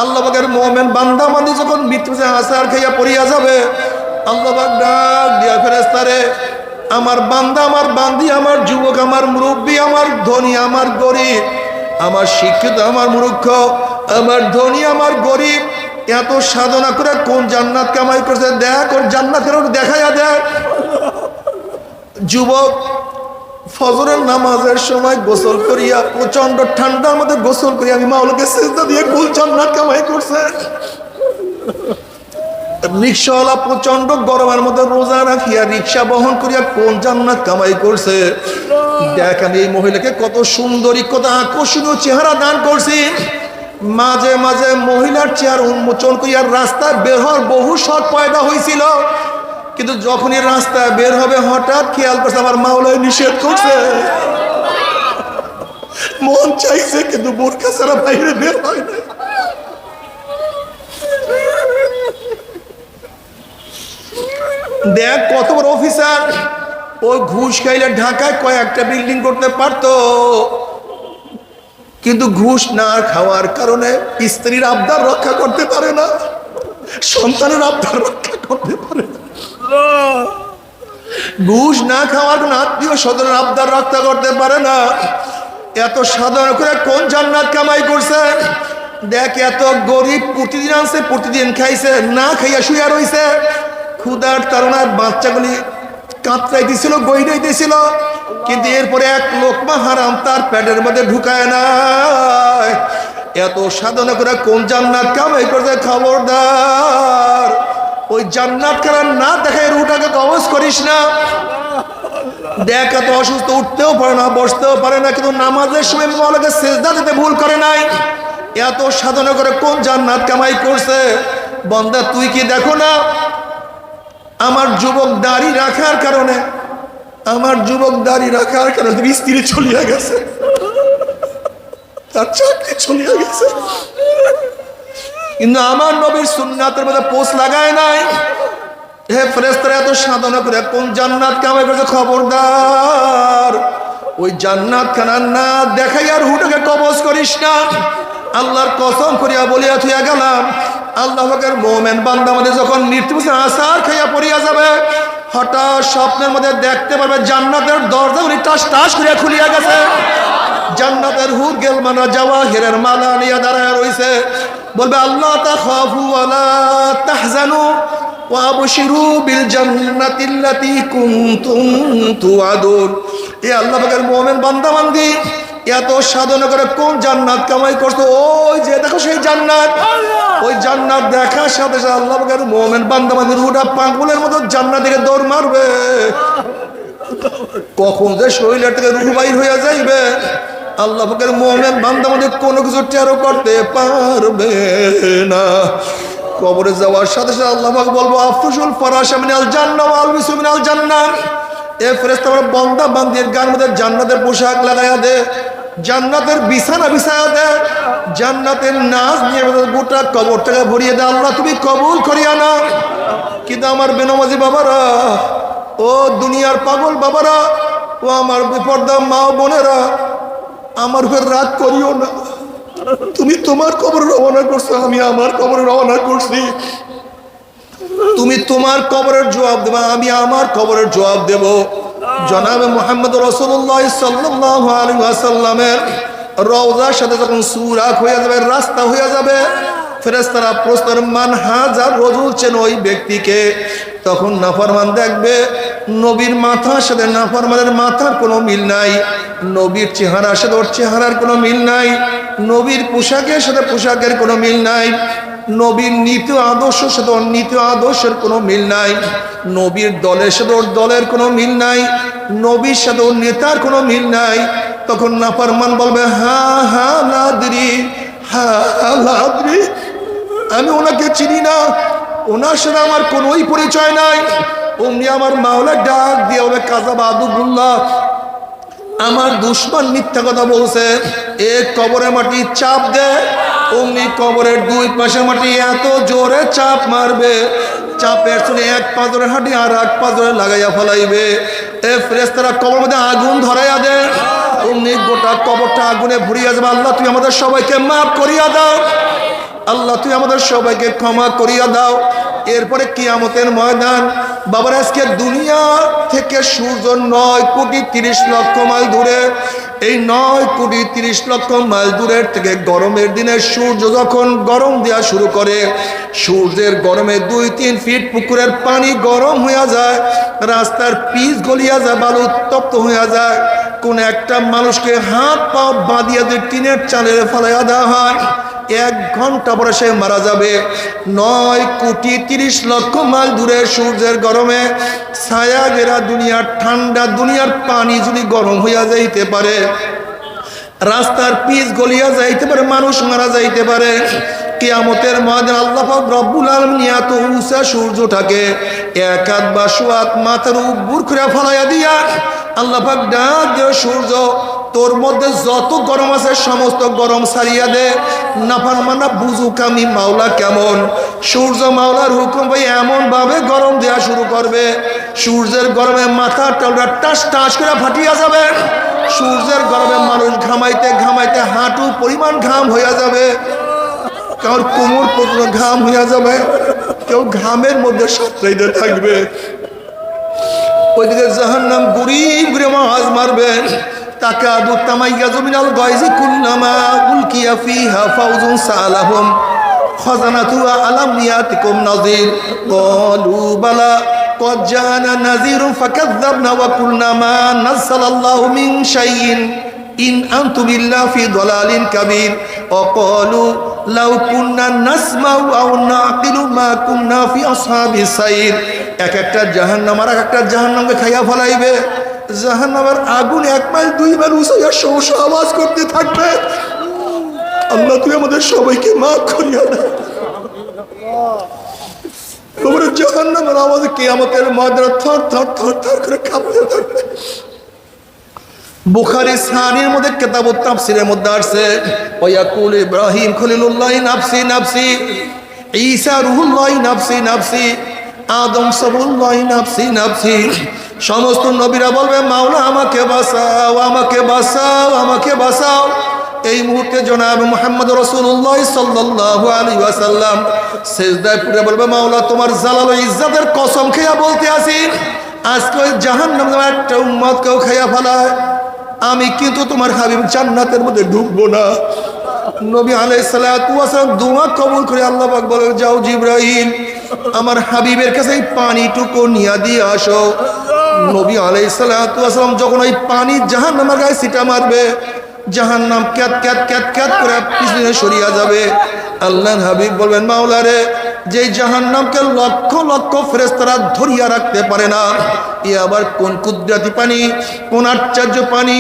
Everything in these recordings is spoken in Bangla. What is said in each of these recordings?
আল্লাহ পাকের মুমিন বান্দা বান্দি যখন মৃত্যুতে আছাড় খাইয়া পড়িয়া যাবে, আল্লাহ পাক ডাক দিয়া ফেরেশতারে, আমার বান্দা, আমার বান্দি, আমার যুবক, আমার মুরব্বী, আমার ধনী, আমার গরিব, আমার শিক্ষিত, আমার মূর্খ, আমার ধনী, আমার গরিব, এত সাধনা করে কোন জান্নাত কামাই করছে দেখ, ওর জান্নাতের দেখাইয়া দেখ। যুবক ফজরের নামাজের সময় গোসল করিয়া প্রচন্ড ঠান্ডার মধ্যে গোসল করিয়া আমি মাওলাকে সিজদা দিয়ে কুল জান্নাত কামাই করছে। রিক্সাওয়ালা প্রচন্ড গরমের মধ্যে রোজা রাখিয়া রিক্সা বহন করিয়া কোন জান্নাত কামাই করছে দেখ। আমি এই মহিলাকে কত সুন্দরী, কত আকর্ষণীয় চেহারা দান করছি। মাঝে মাঝে মহিলার চেহারা উন্মোচন করিয়া রাস্তায় বের হওয়ার বহু শখ পয়দা হয়েছিল, কিন্তু যখনই রাস্তায় বের হবে হঠাৎ খেয়াল করছে আমার মাওলাই নিষেধ করছে। মন চাইছে কিন্তু বোরকা ছাড়া বাইরে বের হয় না। দেখ কত বড় অফিসার, ওই ঘুষ খাইলে ঢাকায় কয়েকটা বিল্ডিং করতে পারতো, কিন্তু ঘুষ না খাওয়ার কারণে স্ত্রীর আবদার রক্ষা করতে পারে না, সন্তানের আবদার রক্ষা করতে পারে না। ঘুষ না খাওয়ার কোন আত্মীয় স্বজনের আবদার রক্ষা করতে পারে না। এত সাধারণ করে কোন জান্নাত কামাই করছে দেখ। এত গরিব প্রতিদিন আনছে, প্রতিদিন খাইছে, না খাইয়া শুয়া রইছে, ক্ষুধার তাড়নায় বাচ্চাগুলি কাতরাই দিছিল, গইরাই দিছিল, কিন্তু এরপরে এক লোকমা হারাম তার পেটের মধ্যে ঢুকায় না। এত সাধনা করে কোন জান্নাত কামাই করছে খবরদার ওই জান্নাত খানা না দেখায় রুটাকে কবজ করিস না। দেখ এত অসুস্থ, উঠতেও পারে না, বসতেও পারে না, কিন্তু নামাজের সময় মাওলাকে সিজদা দিতে ভুল করে নাই। এত সাধনা করে কোন জান্নাত কামাই করছে। বান্দা তুই কি দেখো না আমার যুবক দাড়ি রাখার কারণে, আমার যুবক দাড়ি রাখার কারণে স্ত্রী চলিয়া গেছে, তার চাকরি চলিয়া গেছে, কিন্তু আমার নবীর সুন্নাতের মধ্যে পোস্ট লাগায় নাই। হে ফেরেশতারা এত সাধনা করে কোন জান্নাত কামাই করছে খবরদার ওই জান্নাত খানা না দেখাই আর হুটকে কবজ করিস না। আল্লাহর কসম করিয়া বলিয়া থইয়া গেলাম, আল্লাহ পাকের মুমিন বান্দা আমাদের যখন মৃত্যুতে আছাড় খাইয়া পড়িয়া যাবে, হঠাৎ স্বপ্নের মধ্যে দেখতে পারবে জান্নাতের দরজাগুলি টাস টাস করিয়া খুলিয়া গেছে, জান্নাতের হুর গেলমানা জাওয়াহিরের মালা নিয়ে দাঁড়ায় রইছে, বলবে আল্লাহ তাখাফু ওয়ালা তাহজানু ওয়া আবশিরু বিল জান্নাতিল্লাতী কুনতুম তুআদুন। এ আল্লাহ পাকের মুমিন বান্দা বান্দি এত সাধনা করে কোন জান্নাত কামাই করছো, ওই যে দেখো সেই জান্নাত, ওই জান্নাত দেখার সাথে সাথে আল্লাহ পাকের মুমিন বান্দা বান্দির রুহটা পাগলের মতো জান্নাত দিকে দৌড় মারবে। কখন যে শরীরের থেকে রুহ বাইর হইয়া যাইবে আল্লাহ পাকের মুমিন বান্দা বান্দি কোনো কিছু টেরও করতে পারবে না। কবরে যাওয়ার সাথে সাথে আল্লাহ পাক বলবো আফসুল ফারাশা মিনাল জান্নাহ ওয়া আলবিসু মিনাল জান্নাহ। এ ফেরেশতা আমার বান্দা বান্দির গায়ের মধ্যে জান্নাতের পোশাক লাগাইয়া দে, জান্নাতের বিছানা বিছাইয়া দে, জান্নাতের নাজ নিয়ে গোটা কবরটাকে ভরিয়ে দে। আল্লাহ তুমি কবুল করিয়া না। কিন্তু আমার বেনামাজি বাবারা, ও দুনিয়ার পাগল বাবারা, ও আমার বিপর্দা মা বোনেরা, আমার উপর রাগ করিও না। তুমি তোমার কবরে রওনা করছো, আমি আমার কবরে রওনা করছি। তুমি তোমার কবরের জবাব দেবা, আমি আমার কবরের জবাব দেব। জনাবে মুহাম্মদ রাসূলুল্লাহ সাল্লাল্লাহু আলাইহি ওয়াসাল্লামের রওজার সাথে যখন সুরাক হয়ে যাবে, রাস্তা হয়ে যাবে, ফেরেশতারা প্রশ্ন মান হাজার রজুল চেন ওই ব্যক্তিকে। তখন নাফরমান দেখবে নবীর মাথার সাথে নাফরমানের মাথার কোনো মিল নাই, নবীর চেহারার সাথে ওর চেহারার কোনো মিল নাই, নবীর পোশাকের সাথে পোশাকের কোনো মিল নাই, নবীর নীতি আদর্শের সাথে ওর নীতি আদর্শের কোনো মিল নাই, নবীর দলের সাথে ওর দলের কোনো মিল নাই, নবীর সাথে ওর নেতার কোনো মিল নাই। তখন নাফরমান বলবে হা হা লাদরি, হা লাদরি, আমি ওনাকে চিনি না, ওনার সাথে আমার কোনোই পরিচয় নাই। অমনি আমার মাওলা ডাক দিয়ে বলে কাযাবা আদুল্লাহ, আমার দুশমন মিথ্যা কথা বলছে, এ কবরের মাটি চাপ দে। অমনি কবরের দুই পাশে মাটি এত জোরে চাপ মারবে, চাপের শুনে এক পাঁজরের হাঁটি আর এক পাঁজরে লাগাইয়া ফেলাইবে। এ ফেরেশতারা কবরের মধ্যে আগুন ধরাইয়া দে, অমনি গোটা কবরটা আগুনে ভরিয়া যাবে। আল্লাহ তুমি আমাদের সবাইকে মাফ করিয়া দাও। আল্লাহ তুই আমাদের সবাইকে ক্ষমা করিয়া দাও। এরপরে কিয়ামতের ময়দান। বাবার আজকে দুনিয়া থেকে সূর্য 9,30,00,000 মাইল দূরে। এই 9,30,00,000 মাইল দূরের থেকে গরমের দিনে সূর্য যখন গরম দেওয়া শুরু করে, সূর্যের গরমে 2-3 ফিট পুকুরের পানি গরম হইয়া যায়, রাস্তার পিচ গলিয়া যায়, বালু উত্তপ্ত হইয়া যায়। কোন একটা মানুষকে হাত পা বাঁধিয়া দিয়ে টিনের চালের ফেলাইয়া দেওয়া হয়, 1 ঘন্টা পরে সে মারা যাবে। 9,30,00,000 মাইল দূরে সূর্যের গরমে ছায়া ঘেরা দুনিয়ার ঠান্ডা দুনিয়ার পানি যদি গরম হইয়া যাইতে পারে, রাস্তার পিচ গলিয়া যাইতে পারে, মানুষ মারা যাইতে পারে, কিয়ামতের ময়দানে আল্লাহ পাক রব্বুল আলামিন এত উঁচা সূর্যটাকে 1 হাত বা 100 হাত মাথার উপর করে ফলাইয়া দিয়া আল্লাহ পাক ডাক দিয়ে, সূর্য তোর মধ্যে যত গরম আছে সমস্ত গরম ছাড়িয়া দে, নাফরমানা বুঝুক আমি মাওলা কেমন। সূর্য মাওলার হুকুম ভাই এমন ভাবে গরম দেওয়া শুরু করবে, সূর্যের গরমে মাথা টালরা টাস টাস করে ফাটিয়া যাবে। সূর্যের গরমে মানুষ ঘামাইতে ঘামাইতে হাঁটু পরিমাণ ঘাম হইয়া যাবে, কারোর কোমর পর্যন্ত ঘাম হইয়া যাবে, কেউ ঘামের মধ্যে সাঁতরাইতে থাকবে। ওইদিকে জাহান্নাম গুড়ি ঘুরে মাছ মারবেন, তাকাদু তামাইয়াজু মিনাল গায়জি কুল্লামা উলকিয়া ফিহা ফাউজুন সালাহুম খাজানাতুহা আলাম ইয়াতিকুম নাযীর ক্বালু বালা ক্বাদ জাআনা নাযীরুন ফাকাযযাবনা ওয়া কুলনা মা নাযালাল্লাহু মিন শাইইন ইন আনতুম ইল্লা ফি দালালিন কাবীর ওয়া ক্বালু লাউ কুন্না নাসমাউ আও নাকিলু মা কুন্না ফি আসহাবিস সাইর। এক একটা জাহান্নাম আর এক একটা জাহান্নামকে খাইয়া ফলাইবে। জাহান্নামের আগুন 1 মাইল 2 মাইল উঁচা শোষ আওয়াজ করতে থাকবে। আল্লাহ তুই আমাদের সবাইকে মাফ করিয়া দে। তোমরা জাহান্নামের আওয়াজে কিয়ামতের ময়দানে থর থর থর থর করে কাঁপতে থাকবে। বুখারী সাহিহের মধ্যে কিতাবুত তাফসীরের মধ্যে আছে, ওয়াকুল ইব্রাহিম খলিলুল্লাহ নাফসি নাফসি, ঈসা রূহুল্লাহ নাফসি নাফসি, আদম সবুল্লাহ নাফসি নাফসি। সমস্ত নবীরা বলবে মাওলা আমাকে বাঁচাও, আমাকে বাঁচাও, আমাকে বাঁচাও। এই মুহূর্তে জনাব মুহাম্মদ রাসূলুল্লাহ সাল্লাল্লাহু আলাইহি ওয়াসাল্লাম সিজদায় পড়ে বলবে মাওলা তোমার জালাল ও ইজ্জতের কসম খেয়া বলতে আছি, আজকে ওই জাহান্নামের একটা উম্মতকেও খাইয়া ফেলায়, আমি কিন্তু তোমার হাবিব জান্নাতের মধ্যে ঢুকবো না। নবী আলাইহিস সালাতু ওয়াস সালাম দোয়া কবুল করে আল্লাহ পাক বলে যাও জিবরাইল আমার হাবিবের কাছে এই পানিটুকু নিয়ে দিয়ে আসো। নবী আলাইহিস সালাতু ওয়াস সালাম যখন ওই পানি জাহান্নামের গায়ে ছিটা মারবে, জাহান্নাম ক্যাত ক্যাত ক্যাত ক্যাত করে পিছনে সরিয়া যাবে। আল্লাহর হাবিব বলবেন মাওলা রে, যেই জাহান্নামকে লক্ষ লক্ষ ফেরেশতারা ধরিয়া রাখতে পারে না, এ আবার কোন কুদরতি পানি, কোন আশ্চর্য পানি,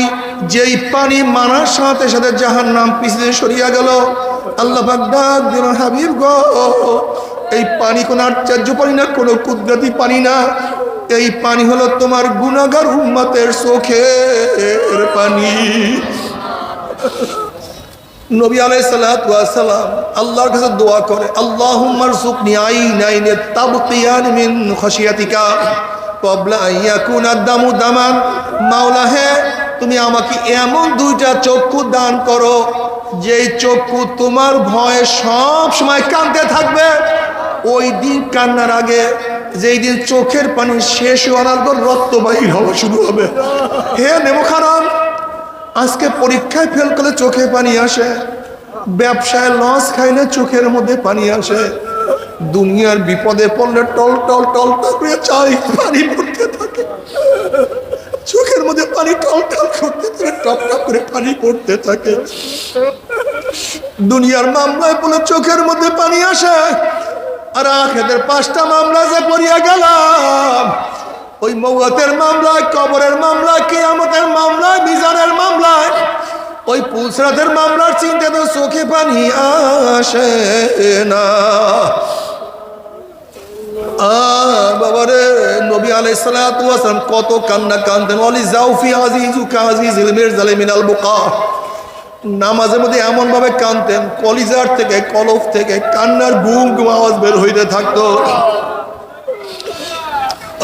যেই পানি মারার সাথে সাথে জাহান্নাম পিছনে সরিয়া গেল। আল্লাহ পাক ডাক দিলেন হাবিব গো, এই পানি কোন আশ্চর্য পানি না, কোন কুদরতি পানি না, এই পানি হলো তোমার গুনাহগার উম্মতের চোখের পানি। নবী আলাইহিস সালাতু ওয়াস সালাম আল্লাহর কাছে দোয়া করে, আল্লাহুম্মা রযুকনি আইনাইন তাবকিয়ান মিন খাশিয়াতিকা ক্বাবলা আন ইয়াকুনা দামু দামান। মাওলা হে, তুমি আমাকে এমন 2টা চক্ষু দান করো, যেই চক্ষু তোমার ভয়ে সব সময় কাঁদতে থাকবে। ওই দিন কান্নার আগে, যেই দিন চোখের পানি শেষ হওয়ার পর রক্ত বাহির হওয়া শুরু হবে। হে নেমখারাম, আজকে পরীক্ষায় ফেল করলে চোখে পানি আসে, ব্যবসায় লস খাইলে চোখের মধ্যে পানি আসে, দুনিয়ার বিপদে পড়লে টল টল টল করে চাই পানি পড়তে থাকে, চোখের মধ্যে পানি টল টল করতে থাকে, টপ টপ করে পানি পড়তে থাকে। দুনিয়ার মামলায় পড়লে চোখের মধ্যে পানি আসে, আর আখিরাতের 5টা মামলা যে পড়িয়া গেলাম, ওই মওয়াতের মামলায়, কবরের মামলায়, কিয়ামতের মামলায়, মিজানের মামলায়, ওই পুলসরাতের মামলার চিন্তা তো চোখে পানি আসে না। বাবারে, নবী আলাইহিস সালাতু ওয়াস সালাম কত কান্না কাঁদতেন। ওয়ালি জাউফি আজিজুকা আজিজুল মিরজাল মিনাল বুকা। নামাজের মধ্যে এমন ভাবে কাঁদতেন, কলিজার থেকে, কলব থেকে কান্নার গুম গুম আওয়াজ বের হইতে থাকতো।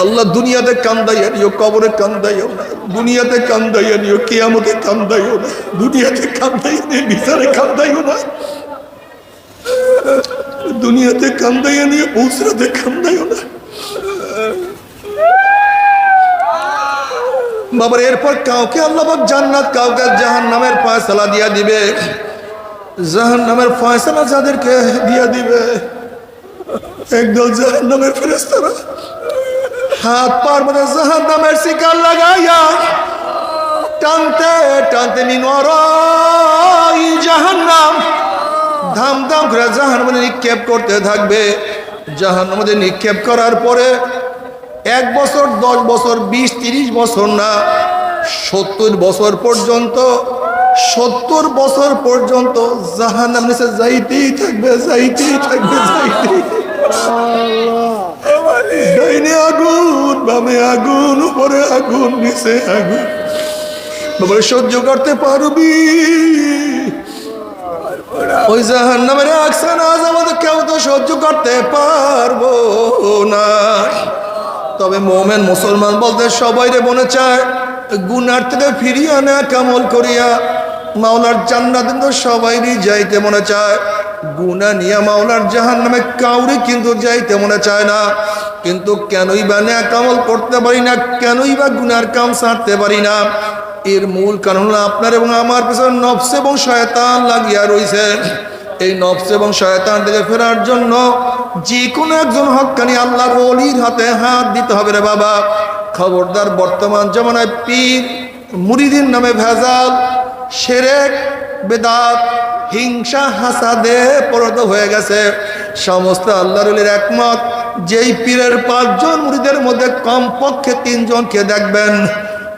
আল্লাহ দুনিয়াতে কান্দাইয়া নিও, কবরে কান্দাইও না, দুনিয়াতে কান্দাইয়া নিও, কিয়ামতে কান্দাইও না, দুনিয়াতে কান্দাইয়া নিও, বিচারে কান্দাইও না। দুনিয়াতে কান্দাইয়া নিয়ে পৌঁছাতে কান্দাইও না বাবার। এরপর কাউকে আল্লাহ পাক জান্নাত, কাউকে জাহান্নামের ফয়সালা দিয়া দিবে। জাহান্নামের ফয়সালা যাদেরকে দিয়া দিবে, একদল জাহান্নামের ফেরেশতারা হাত পার মধ্যে জাহান্নামের শিকার লাগাইয়া টানতে টানতে নিনরাই জাহান্নাম ধাম ধাম করে জাহান্নামে নিক্ষেপ করতে থাকবে। জাহান্নামে নিক্ষেপ করার পরে 1 বছর, 10 বছর, 20-30 বছর না, 70 বছর পর্যন্ত, 70 বছর পর্যন্ত জাহান্নাম নিচে যাইতেই থাকবে, যাইতেই থাকবে, যাইতেই। ডাইনে আগুন, বামে আগুন, উপরে আগুন, নিচে আগুন। বাবা সহ্য করতে পারবি? ওই জাহান্নামের আকসান আযাব কেউ তো সহ্য করতে পারবো না। তবে মোমেন মুসলমান বলতে সবাই রে মনে চায় গুনার থেকে ফিরিয়ে আনা কামল করিয়া মাওলার জান্নাত কিন্তু সবাইরই যাইতে মনে চায়। গুনাহ নিয়ে মাওলার জাহান্নামে কাউরে কিন্তু যাইতে মনে চায় না। কিন্তু কেনই বা নেক আমল করতে পারি না, কেনই বা গুনার কাম ছাড়তে পারি না? এর মূল কারণ হলো আপনার এবং আমার পিছনে নফস এবং শয়তান লাগিয়া রয়েছে। এই নফস এবং শয়তান থেকে ফেরার জন্য যে কোনো একজন হক্কানি আল্লাহর ওলির হাতে হাত দিতে হবে রে বাবা। খবরদার, বর্তমান জামানায় পীর মুরিদিন নামে ভেজাল, শিরক, বেদাত, হিংসা, হাসাদে পরিণত হয়ে গেছে। সমস্ত আল্লাহর ওলির একমত, যেই পীরের 5 জন মুরিদের মধ্যে কমপক্ষে 3 জনকে দেখবেন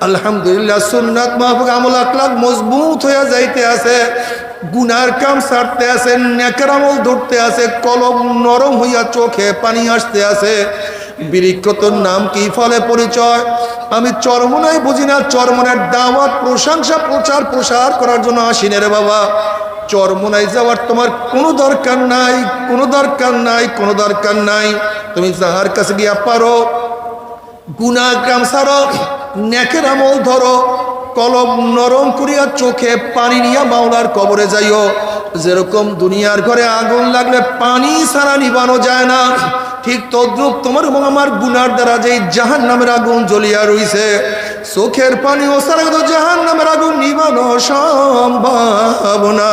আলহামদুলিল্লাহ সুন্নাত মাহফুক আমল আখলাক মজবুত হয়ে যাইতে আছে, গুনার কাম ছাড়তে আছে, নেকের আমল ধরতে আছে, কলম নরম হইয়া চোখে পানি আসতে আছে। বৃক্ষতর নাম কি, ফলে পরিচয়? আমি চরমনাই বুঝি না, চরমনের দাওয়াত, প্রশংসা, প্রচার প্রসার করার জন্য আসিনে রে বাবা। চরমনাই যাওয়ার তোমার কোনো দরকার নাই, কোনো দরকার নাই, কোনো দরকার নাই। তুমি যাহার কাছে গিয়া পারো গুনাহ কাম ছাড়ো, নেকের আমল ধরো, কলম নরম করিয়া চোখে পানি নিয়া মাওলার কবরে যাইও। যেরকম দুনিয়ার ঘরে আগুন লাগলে পানি ছাড়া নিবানো যায় না, ঠিক তদ্রুপ তোমার এবং আমার গুনার দ্বারা যেই জাহান্নামের আগুন জ্বলিয়া রইছে, চোখের পানি ও ছাড়া জাহান্নামের আগুন নিবানো সম্ভব না।